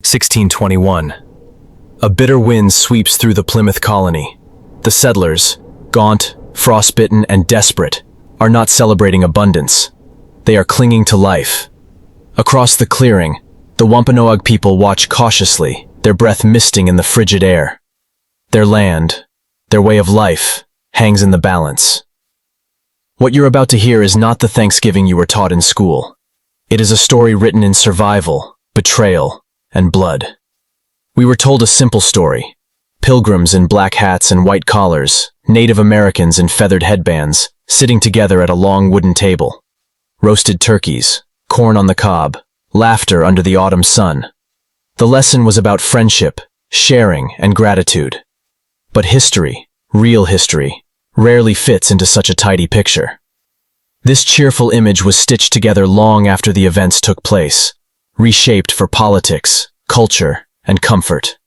1621. A bitter wind sweeps through the Plymouth Colony. The settlers, gaunt, frostbitten, and desperate, are not celebrating abundance. They are clinging to life. Across the clearing, the Wampanoag people watch cautiously, their breath misting in the frigid air. Their land, their way of life, hangs in the balance. What you're about to hear is not the Thanksgiving you were taught in school. It is a story written in survival, betrayal, and blood. We were told a simple story. Pilgrims in black hats and white collars, Native Americans in feathered headbands, sitting together at a long wooden table. Roasted turkeys, corn on the cob, laughter under the autumn sun. The lesson was about friendship, sharing, and gratitude. But history, real history, rarely fits into such a tidy picture. This cheerful image was stitched together long after the events took place, reshaped for politics, culture, and comfort.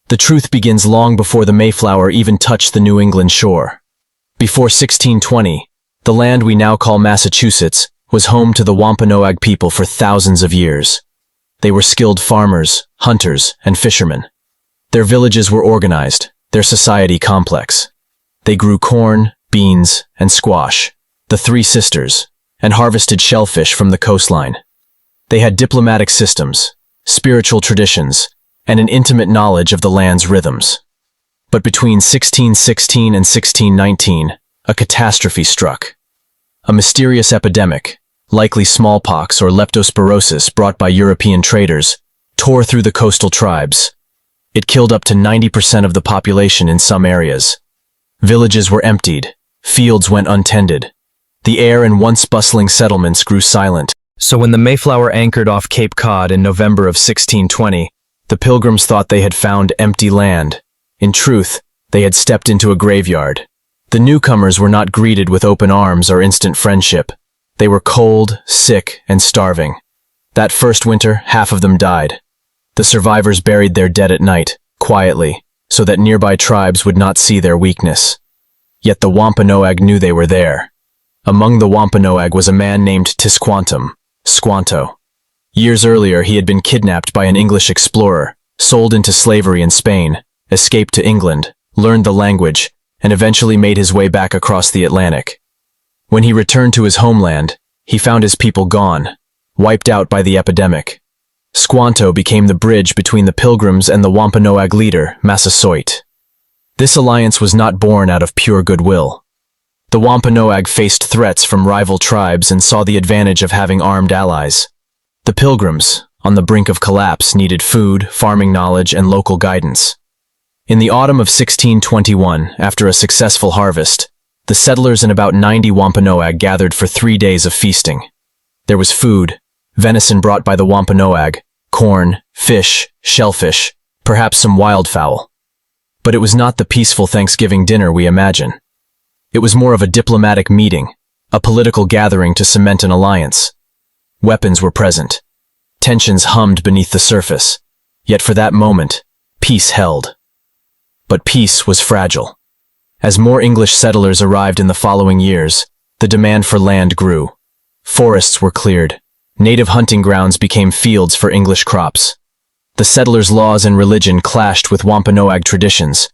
The truth begins long before the Mayflower even touched the New England shore. Before 1620, the land we now call Massachusetts was home to the Wampanoag people for thousands of years. They were skilled farmers, hunters, and fishermen. Their villages were organized, their society complex. They grew corn, beans, and squash, the three sisters, and harvested shellfish from the coastline. They had diplomatic systems, spiritual traditions, and an intimate knowledge of the land's rhythms. But between 1616 and 1619, a catastrophe struck. A mysterious epidemic, likely smallpox or leptospirosis brought by European traders, tore through the coastal tribes. It killed up to 90% of the population in some areas. Villages were emptied, fields went untended. The air in once bustling settlements grew silent. So when the Mayflower anchored off Cape Cod in November of 1620, the Pilgrims thought they had found empty land. In truth, they had stepped into a graveyard. The newcomers were not greeted with open arms or instant friendship. They were cold, sick, and starving. That first winter, half of them died. The survivors buried their dead at night, quietly, so that nearby tribes would not see their weakness. Yet the Wampanoag knew they were there. Among the Wampanoag was a man named Tisquantum, Squanto. Years earlier, he had been kidnapped by an English explorer, sold into slavery in Spain, escaped to England, learned the language, and eventually made his way back across the Atlantic. When he returned to his homeland, he found his people gone, wiped out by the epidemic. Squanto became the bridge between the Pilgrims and the Wampanoag leader, Massasoit. This alliance was not born out of pure goodwill. The Wampanoag faced threats from rival tribes and saw the advantage of having armed allies. The Pilgrims, on the brink of collapse, needed food, farming knowledge, and local guidance. In the autumn of 1621, after a successful harvest, the settlers and about 90 Wampanoag gathered for 3 days of feasting. There was food, venison brought by the Wampanoag, corn, fish, shellfish, perhaps some wildfowl. But it was not the peaceful Thanksgiving dinner we imagine. It was more of a diplomatic meeting, a political gathering to cement an alliance. Weapons were present. Tensions hummed beneath the surface. Yet for that moment, peace held. But peace was fragile. As more English settlers arrived in the following years, the demand for land grew. Forests were cleared. Native hunting grounds became fields for English crops. The settlers' laws and religion clashed with Wampanoag traditions.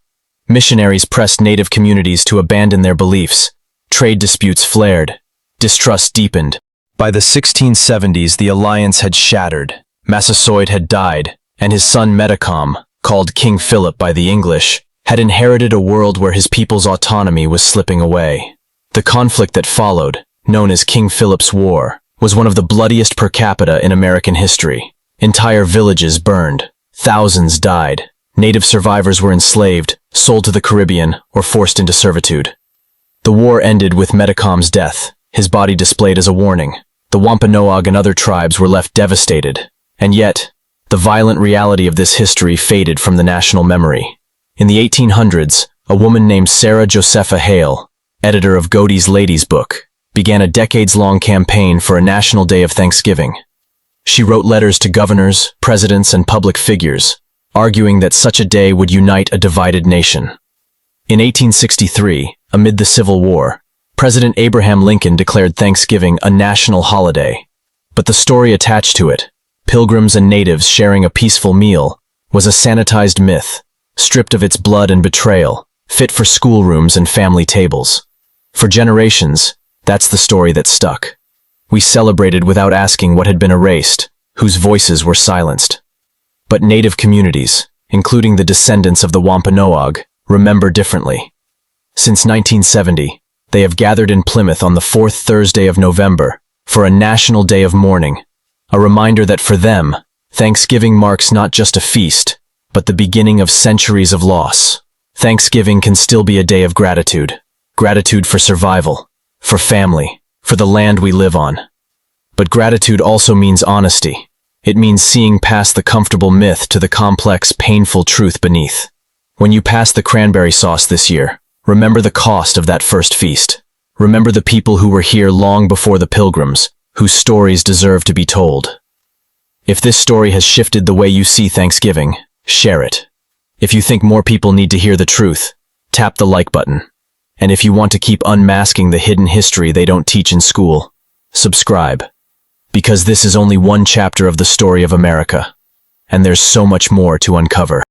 Missionaries pressed native communities to abandon their beliefs. Trade disputes flared. Distrust deepened. By the 1670s, the alliance had shattered. Massasoit had died, and his son Metacom, called King Philip by the English, had inherited a world where his people's autonomy was slipping away. The conflict that followed, known as King Philip's War, was one of the bloodiest per capita in American history. Entire villages burned. Thousands died. Native survivors were enslaved, sold to the Caribbean, or forced into servitude. The war ended with Metacom's death, his body displayed as a warning. The Wampanoag and other tribes were left devastated. And yet, the violent reality of this history faded from the national memory. In the 1800s, a woman named Sarah Josepha Hale, editor of Godey's Ladies' Book, began a decades-long campaign for a National Day of Thanksgiving. She wrote letters to governors, presidents, and public figures, arguing that such a day would unite a divided nation. In 1863, amid the Civil War, President Abraham Lincoln declared Thanksgiving a national holiday. But the story attached to it, pilgrims and natives sharing a peaceful meal, was a sanitized myth, stripped of its blood and betrayal, fit for schoolrooms and family tables. For generations, that's the story that stuck. We celebrated without asking what had been erased, whose voices were silenced. But native communities, including the descendants of the Wampanoag, remember differently. Since 1970, they have gathered in Plymouth on the fourth Thursday of November for a National Day of Mourning, a reminder that for them, Thanksgiving marks not just a feast, but the beginning of centuries of loss. Thanksgiving can still be a day of gratitude. Gratitude for survival, for family, for the land we live on. But gratitude also means honesty. It means seeing past the comfortable myth to the complex, painful truth beneath. When you pass the cranberry sauce this year, remember the cost of that first feast. Remember the people who were here long before the Pilgrims, whose stories deserve to be told. If this story has shifted the way you see Thanksgiving, share it. If you think more people need to hear the truth, tap the like button. And if you want to keep unmasking the hidden history they don't teach in school, subscribe. Because this is only one chapter of the story of America, and there's so much more to uncover.